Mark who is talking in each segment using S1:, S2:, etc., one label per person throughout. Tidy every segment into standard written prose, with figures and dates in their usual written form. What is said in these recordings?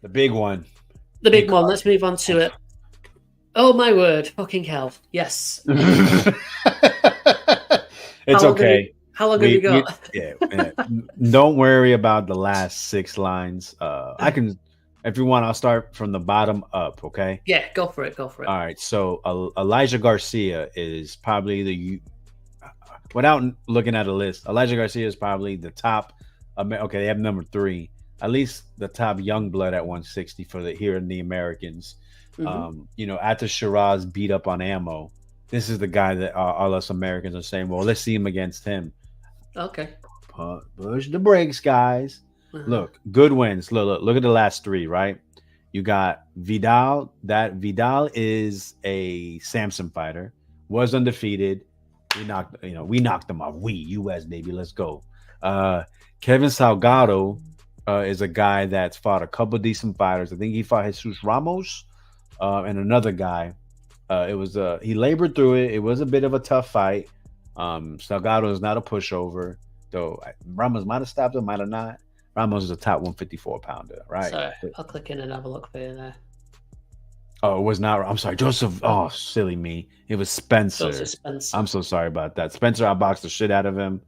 S1: The big one.
S2: The big one. Let's move on to it. Oh my word! Fucking hell! Yes.
S1: It's okay.
S2: How long have we got?
S1: Don't worry about the last 6 lines. I can, if you want, I'll start from the bottom up. Okay.
S2: Yeah, go for it. All
S1: right. So Elijah Garcia is probably without looking at a list, Elijah Garcia is probably the top. Okay, they have number 3, at least the top young blood at 160 for here in the Americans. Mm-hmm. After Shiraz beat up on Ammo, this is the guy that all us Americans are saying, well, let's see him against him.
S2: Okay.
S1: Push the brakes, guys. Look, good wins. Look at the last 3, right? You got Vidal. That Vidal is a Samson fighter, was undefeated. We knocked them off. US baby, let's go. Kevin Salgado is a guy that's fought a couple decent fighters. I think he fought Jesus Ramos and another guy. He labored through it. It was a bit of a tough fight. Salgado is not a pushover, though. Ramos might have stopped him, might have not. Ramos is a top 154 pounder, right?
S2: Sorry, I'll click in and have a look for you there.
S1: Oh, it was not. I'm sorry, Joseph. Oh, silly me. It was Spencer. I'm so sorry about that. Spencer outboxed the shit out of him.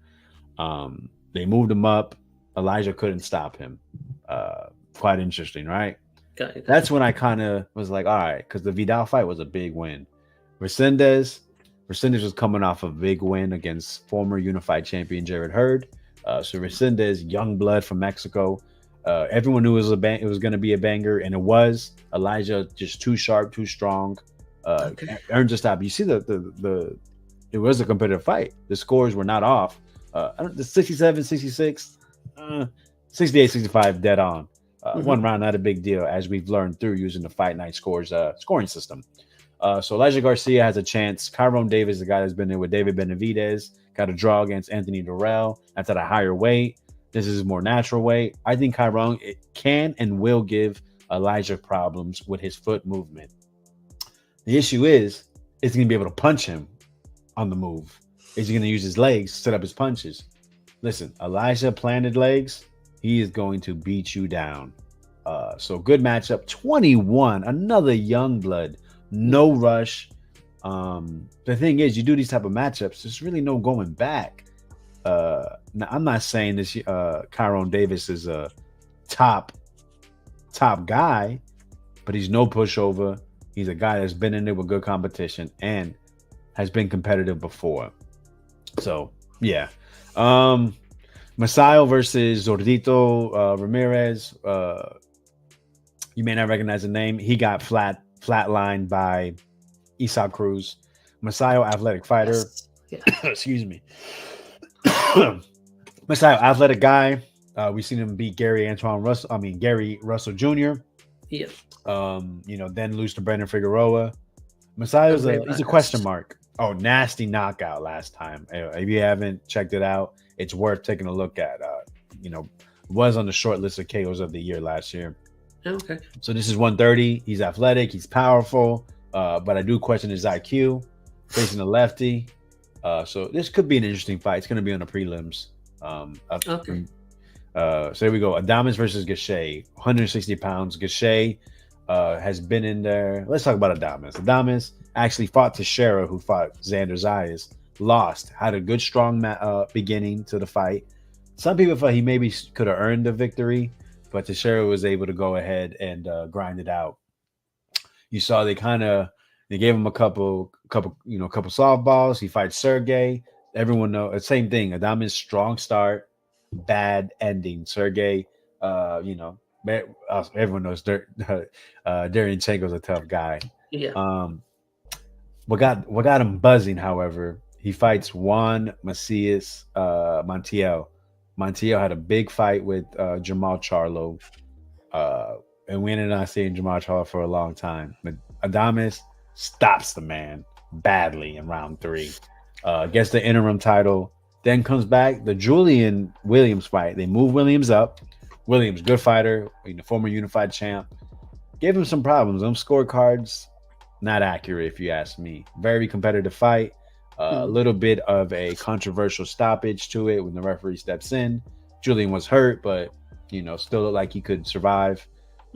S1: They moved him up. Elijah couldn't stop him. Quite interesting, right? That's when I kind of was like, all right, because the Vidal fight was a big win. Resendez was coming off a big win against former unified champion Jared Hurd. So Resendez, young blood from Mexico. Everyone knew it was going to be a banger, and it was. Elijah just too sharp, too strong. Earned a stop. You see it was a competitive fight. The scores were not off. The 67, 66, 68, 65, dead on. One round, not a big deal, as we've learned through using the Fight Night Scores scoring system. So Elijah Garcia has a chance. Kyron Davis, the guy that's been there with David Benavidez, got a draw against Anthony Durrell. That's at a higher weight. This is a more natural weight. I think Kyron can and will give Elijah problems with his foot movement. The issue is he going to be able to punch him on the move? Is he going to use his legs to set up his punches? Listen, Elijah planted legs. He is going to beat you down. So good matchup. 21, another young blood. No rush. The thing is, you do these type of matchups, there's really no going back. Now, I'm not saying this Kyron Davis is a top guy, but he's no pushover. He's a guy that's been in there with good competition and has been competitive before. So, yeah. Masayo versus Zordito Ramirez. You may not recognize the name. He got flatlined by Isaac Cruz. Masayo, athletic fighter.
S2: Yes. Yeah.
S1: Excuse me. Masayo, athletic guy. We've seen him beat Gary Russell Jr.
S2: Yeah.
S1: Then lose to Brandon Figueroa. Masayo's he's a question mark. Oh, nasty knockout last time. If you haven't checked it out, it's worth taking a look at. Was on the short list of KOs of the year last year.
S2: Okay.
S1: So this is 130. He's athletic. He's powerful. But I do question his IQ. Facing a lefty. So this could be an interesting fight. It's going to be on the prelims.
S2: Okay.
S1: So here we go. Adames versus Gachet. 160 pounds. Gachet has been in there. Let's talk about Adames. Adames actually fought Teixeira, who fought Xander Zayas. Lost. Had a good, strong beginning to the fight. Some people thought he maybe could have earned the victory, but Teixeira was able to go ahead and grind it out. You saw they gave him a couple softballs. He fights Sergey. Everyone knows same thing. Adames strong start, bad ending. Sergey, everyone knows Deryanchenko's a tough guy.
S2: Yeah.
S1: What got him buzzing, however, he fights Juan Macias Montiel. Montiel had a big fight with Jamal Charlo. And we ended up seeing Jamal Charlo for a long time. But Adames stops the man badly in round 3. Gets the interim title. Then comes back the Julian Williams fight. They move Williams up. Williams, good fighter, former unified champ. Gave him some problems. Them scorecards, not accurate if you ask me. Very competitive fight. A little bit of a controversial stoppage to it when the referee steps in. Julian was hurt, but still looked like he could survive.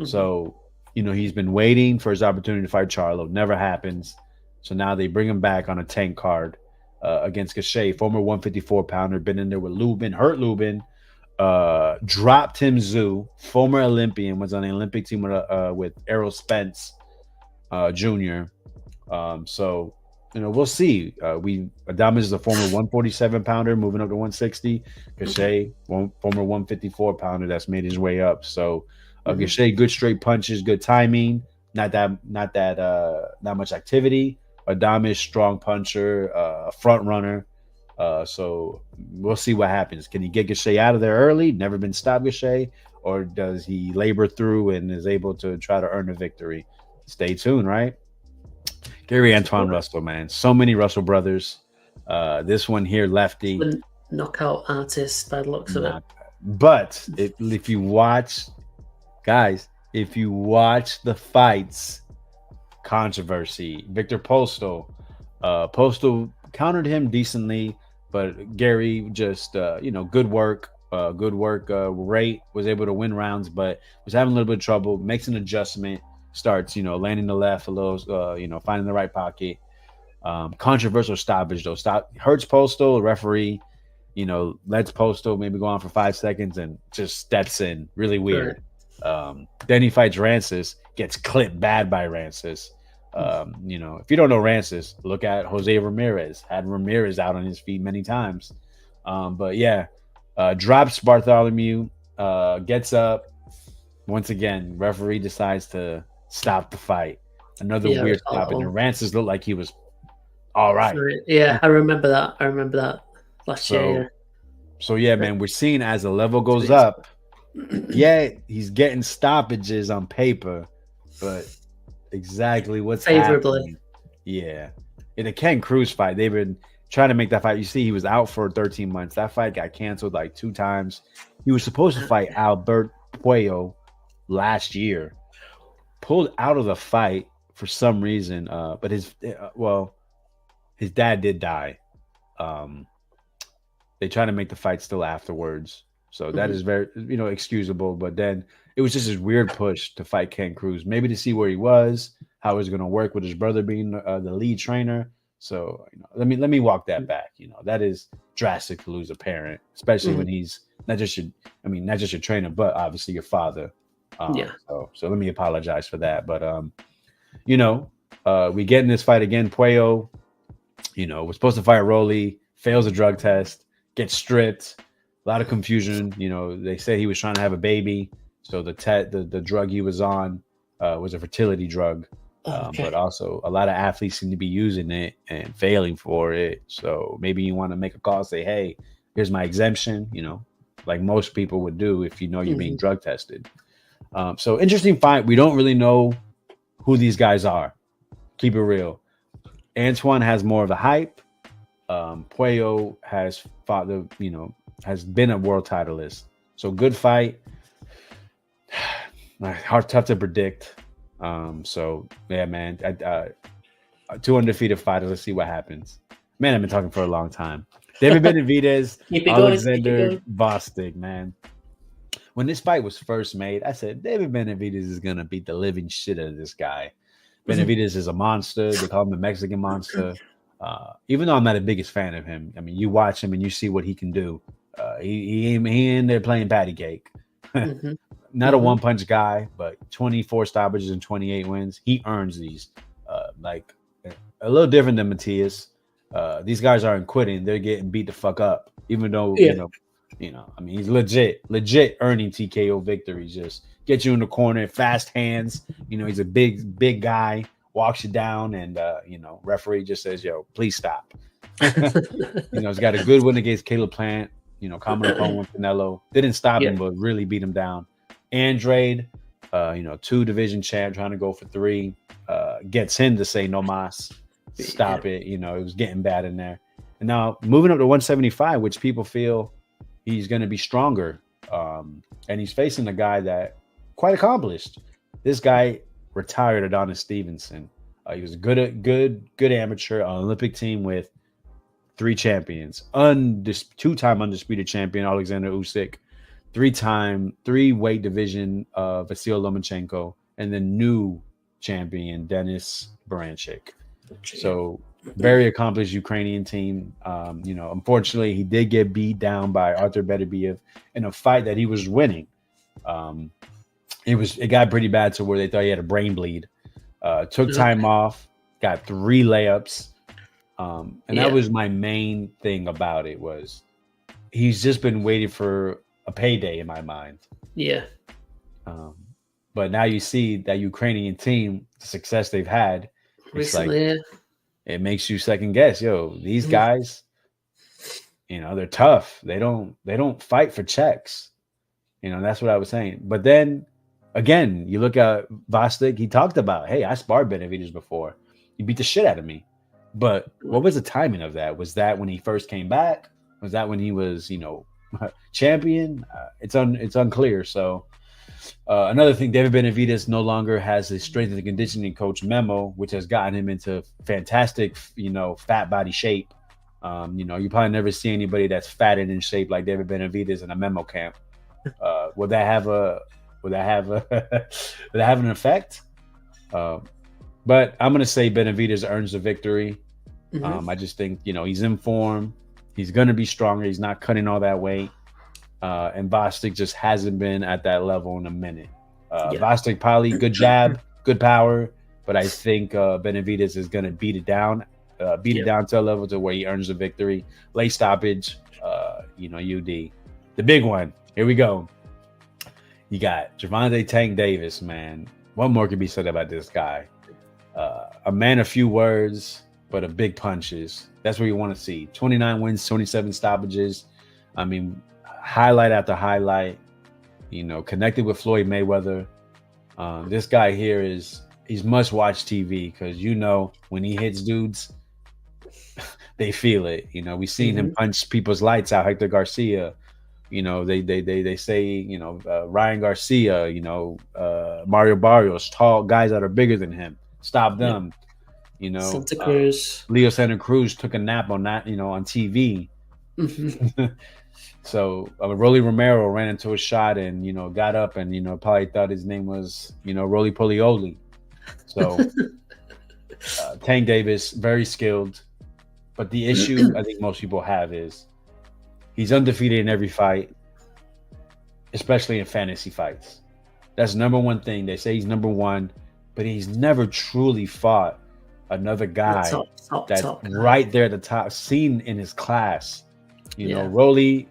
S1: So, he's been waiting for his opportunity to fight Charlo. Never happens. So now they bring him back on a tank card against Gausha, former 154 pounder, been in there with Lubin, hurt Lubin, dropped Tim Zoo, former Olympian, was on the Olympic team with Errol Spence Jr. So, we'll see. Adames is a former 147 pounder moving up to 160. Gausha, former 154 pounder that's made his way up. So, Gausha, good straight punches, good timing, not much activity. Adames, strong puncher, front runner. So we'll see what happens. Can he get Gausha out of there early? Never been stopped, Gausha, or does he labor through and is able to try to earn a victory? Stay tuned, right? Gary Antuanne Russell, man. So many Russell brothers. This one here, lefty.
S2: Knockout artist by the looks of it.
S1: But if you watch, guys, if you watch the fights, controversy. Victor Postal countered him decently, but Gary just, good work. Rate was able to win rounds, but was having a little bit of trouble. Makes an adjustment. Starts, landing the left a little, finding the right pocket. Controversial stoppage though. Hurts Postal. The referee, lets Postal maybe go on for 5 seconds and just steps in. Really weird. Right. Then he fights Rancis. Gets clipped bad by Rancis. If you don't know Rancis, look at Jose Ramirez. Had Ramirez out on his feet many times. But yeah, drops Bartholomew. Gets up. Once again, referee decides to stop the fight. Another weird stoppage. And Rancis looked like he was all right.
S2: Yeah, I remember that last year.
S1: So yeah, man, we're seeing as the level goes up. Yeah, he's getting stoppages on paper, but exactly what's
S2: favorably
S1: happening. Yeah. In the Ken Cruz fight, they've been trying to make that fight. You see, he was out for 13 months. That fight got canceled like 2 times. He was supposed to fight Albert Puello last year. Pulled out of the fight for some reason. But his dad did die. They try to make the fight still afterwards. So that is very, excusable. But then it was just this weird push to fight Ken Cruz, maybe to see where he was, how he was going to work with his brother being the lead trainer. So let me walk that back. That is drastic to lose a parent, especially when he's not just your trainer, but obviously your father. So let me apologize for that. But we get in this fight again. Puello, was supposed to fight Rolly, fails a drug test, gets stripped. A lot of confusion. They say he was trying to have a baby. So the drug he was on was a fertility drug. But also a lot of athletes seem to be using it and failing for it. So maybe you want to make a call, say, hey, here's my exemption, like most people would do if you're being drug tested. So interesting fight. We don't really know who these guys are. Keep it real. Antuanne has more of a hype. Puello has fought has been a world titleist. So good fight. Tough to predict. So yeah, man. 2 undefeated fighters. Let's see what happens. Man, I've been talking for a long time. David Benavidez, Alexander Bostic, man. When this fight was first made, I said David Benavidez is gonna beat the living shit out of this guy. Benavidez is a monster. They call him the Mexican monster. Even though I'm not the biggest fan of him, I mean, you watch him and you see what he can do. He in there playing patty cake. Not a one-punch guy, but 24 stoppages and 28 wins. He earns these. Like a little different than Matias. These guys aren't quitting. They're getting beat the fuck up. Even though, I mean, he's legit earning TKO victories. Just get you in the corner, fast hands. He's a big guy, walks you down, and, referee just says, yo, please stop. He's got a good win against Caleb Plant, common opponent with Canelo. Didn't stop him, but really beat him down. Andrade, 2 division champ, trying to go for 3, gets him to say no mas, stop it. It was getting bad in there. And now moving up to 175, which people feel he's going to be stronger. And he's facing a guy that quite accomplished. This guy retired Adonis Stevenson. He was good amateur on Olympic team with 3 champions. 2-time undisputed champion Alexander Usyk. three weight division Vasyl Lomachenko, and the new champion Denis Baranchik. So very accomplished Ukrainian team. Unfortunately, he did get beat down by Arthur Beterbiev in a fight that he was winning. It got pretty bad to where they thought he had a brain bleed. Took time off, got 3 layups. That was my main thing about it was he's just been waiting for a payday in my mind.
S2: Yeah.
S1: But now you see that Ukrainian team, the success they've had,
S2: recently,
S1: it makes you second guess. Yo, these guys, they're tough. They don't fight for checks. That's what I was saying. But then again, you look at Vostok, he talked about, hey, I sparred Benavidez before. He beat the shit out of me. But what was the timing of that? Was that when he first came back? Was that when he was, champion? It's unclear. So another thing, David Benavidez no longer has his strength and conditioning coach memo, which has gotten him into fantastic, fat body shape. You probably never see anybody that's fat and in shape like David Benavidez in a memo camp. Would that have an effect? But I'm going to say Benavidez earns the victory. I just think, he's in form. He's going to be stronger. He's not cutting all that weight. And Vostok just hasn't been at that level in a minute. Vostok probably good jab, good power. But I think Benavidez is going to beat it down to a level to where he earns the victory. Late stoppage, UD. The big one. Here we go. You got Gervonta Tank Davis, man. What more could be said about this guy? A man of few words, but of big punches. That's what you want to see. 29 wins, 27 stoppages. I mean, highlight after highlight. Connected with Floyd Mayweather. This guy here he's must-watch TV because when he hits dudes, they feel it. We've seen him punch people's lights out. Hector Garcia. They say, Ryan Garcia, Mario Barrios, tall guys that are bigger than him. Stop them.
S2: Santa Cruz.
S1: Leo Santa Cruz took a nap on that, on TV. So Rolly Romero ran into a shot and, got up and, probably thought his name was, Rolly Polioli. So Tank Davis, very skilled. But the issue I think most people have is he's undefeated in every fight, especially in fantasy fights. That's number one thing. They say he's number one, but he's never truly fought another guy that's right there at the top, seen in his class. Rolly,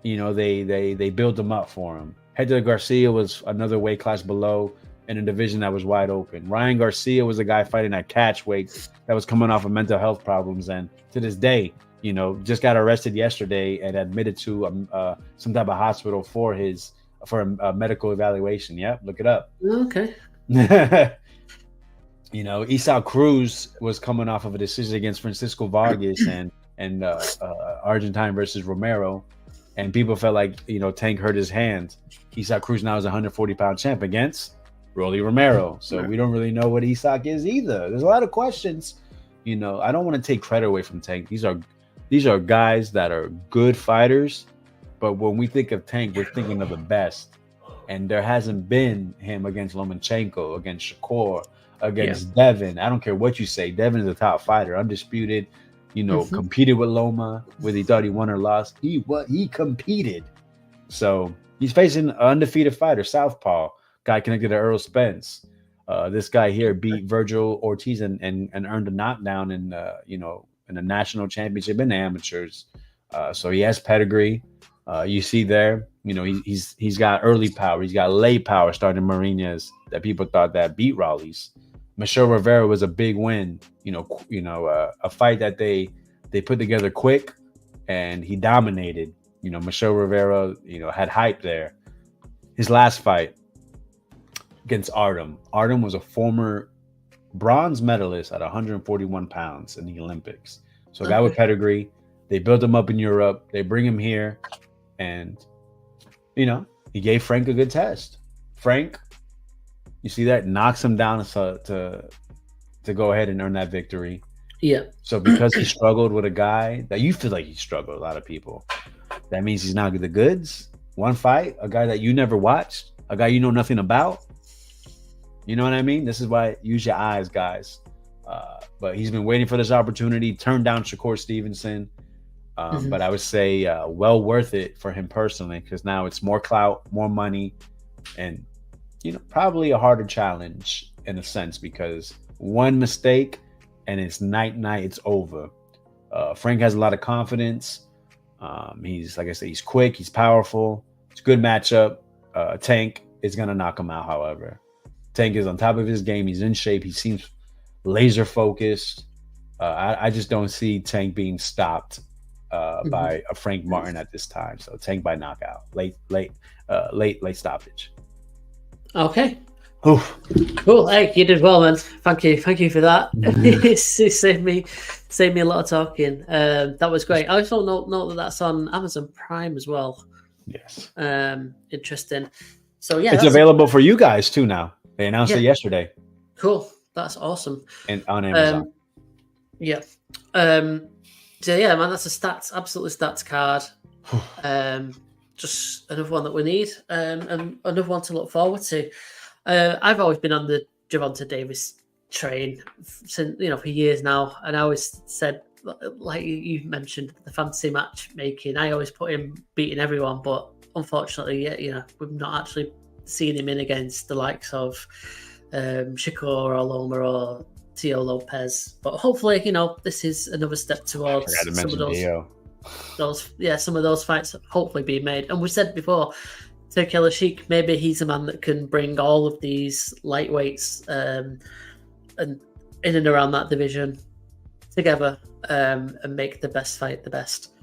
S1: they built him up for him. Hector Garcia was another weight class below in a division that was wide open. Ryan Garcia was a guy fighting at catch weight that was coming off of mental health problems. And to this day, just got arrested yesterday and admitted to some type of hospital for a medical evaluation. Yep, look it up.
S2: Okay.
S1: Isaac Cruz was coming off of a decision against Francisco Vargas and Argentine versus Romero, and people felt like Tank hurt his hand. Isaac Cruz now is a 140-pound champ against Rolly Romero. So we don't really know what Isaac is either. There's a lot of questions. I don't want to take credit away from Tank. These are guys that are good fighters, but when we think of Tank, we're thinking of the best. And there hasn't been him against Lomachenko, against Shakur, against Devin. I don't care what you say. Devin is a top fighter, undisputed. Competed with Loma, whether he thought he won or lost. He competed. So he's facing an undefeated fighter, Southpaw, guy connected to Earl Spence. This guy here beat Virgil Ortiz and earned a knockdown in a national championship in the amateurs. So he has pedigree. You see there, he's got early power. He's got late power starting Marinas that people thought that beat Raleigh's. Michelle Rivera was a big win. A fight that they put together quick and he dominated. Michelle Rivera, had hype there. His last fight against Artem. Artem was a former bronze medalist at 141 pounds in the Olympics. So a guy with pedigree. They built him up in Europe. They bring him here. And, he gave Frank a good test. Frank, you see that? Knocks him down to go ahead and earn that victory.
S2: Yeah.
S1: So because he struggled with a guy that you feel like he struggled, a lot of people, that means he's not the goods. one fight, a guy that you never watched, a guy you know nothing about. You know what I mean? This is why use your eyes, guys. But he's been waiting for this opportunity. Turned down Shakur Stevenson. But I would say well worth it for him personally, because now it's more clout, more money, and probably a harder challenge in a sense, because one mistake and it's night, it's over. Frank has a lot of confidence. He's, like I said, he's quick, he's powerful. It's a good matchup. Tank is going to knock him out, however. Tank is on top of his game. He's in shape. He seems laser focused. I just don't see Tank being stopped by a Frank Martin at this time. So Tank by knockout, late stoppage.
S2: Okay.
S1: Oof.
S2: Cool. Hey, you did well, man. Thank you for that. It saved me a lot of talking. That was great. I also know that that's on Amazon Prime as well.
S1: Yes.
S2: Interesting. So yeah,
S1: it's available for you guys too now. They announced it yesterday.
S2: Cool. That's awesome.
S1: And on Amazon.
S2: Yeah. So yeah, man, that's absolutely stats card. Just another one that we need, and another one to look forward to. I've always been on the Gervonta Davis train since for years now, and I always said, like you mentioned, the fantasy matchmaking. I always put him beating everyone, but unfortunately, we've not actually seen him in against the likes of Shakur or Loma or Tio Lopez. But hopefully, this is another step towards some of those fights hopefully being made. And we said before, Turkel Sheik, maybe he's a man that can bring all of these lightweights and in and around that division together and make the best fight the best.